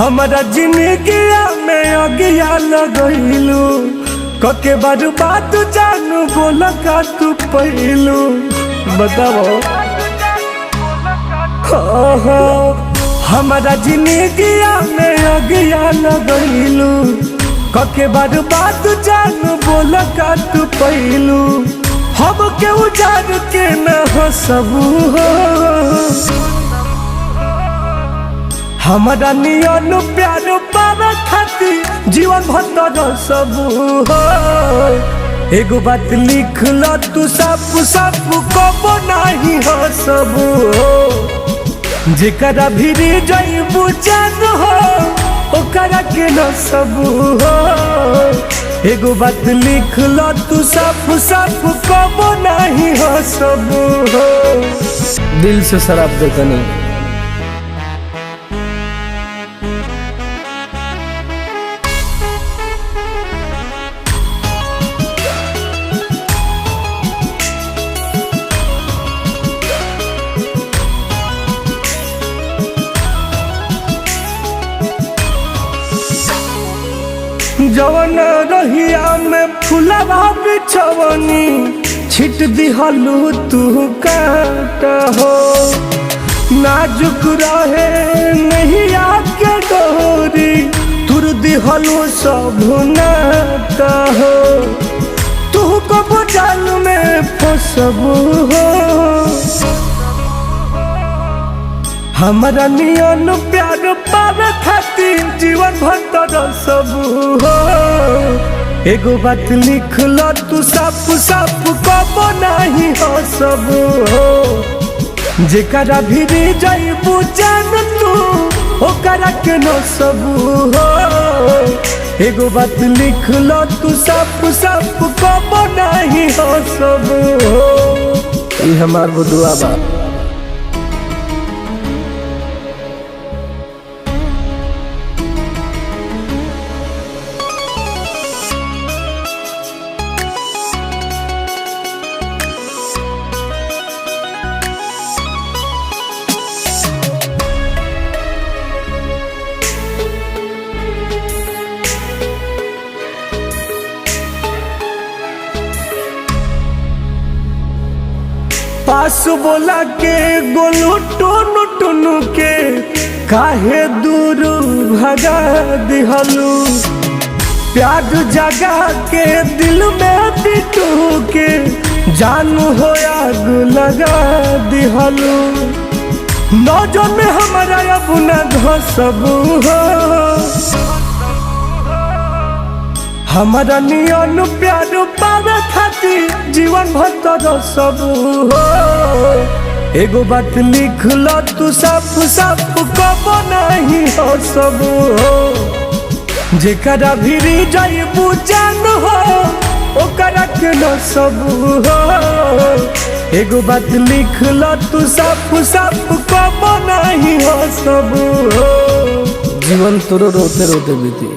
हमारा जिंदगी में अगिया लगैलू कके बर्बाद जानू बोला का तू पहलू बताओ। हमारा जिंदगी में अगिया लगैलू कके बर्बाद जानू बोला का तू पहलू हम के उजाड़ के न हो सबू हो। हमारा नियन प्यार पावे खातिर जीवन भर सबू हो। एगो बात लिख लो तू सब कबो नहीं हो सबू हो। जेकरा भीरी जइबू जान हो ओकरा के न सबू हो। एगो बात लिख लो तू सब कबो नहीं हो सबू हो। दिल से शराब देतनी जवन रहिया में फुलवा बिछवनी छिट दिहलू तू काट हो। नाजुक रहे नहीं आके डोरी तुर दिहलू सब नाट हो। तू कब जाल में फसबू हो। हमारा नियन प्यार पावे खातिर जीवन भर सबू हो। एगो बात लिख लो तू सब कबो नहीं हो सबू हो। जेकरा भीरी जइबू जान तू ओकरा के न सबू हो। एगो बात लिख लो तू सब कबो नहीं हो सबू हो। ई हमार बुदुआ बा। पास बोला के गोलू टुनु टुनु के काहे दूर भगा दिहलू। प्यार जगा के दिल में बिटू के जानू हो आग लगा दिहलू। नौजन में हमारा अब न धसबू हो। हमारा नियन प्यार पावे खातिर जीवन भर सबू हो। एगो बात लिख लो तू सब कबो नहीं हो सबू हो। जेकरा भीरी जइबू जान हो ओकरा के न सबू हो। एगो बात लिख लो तू सब कबो नहीं हो सबू हो। जीवन तोरो रोते रोते बीती।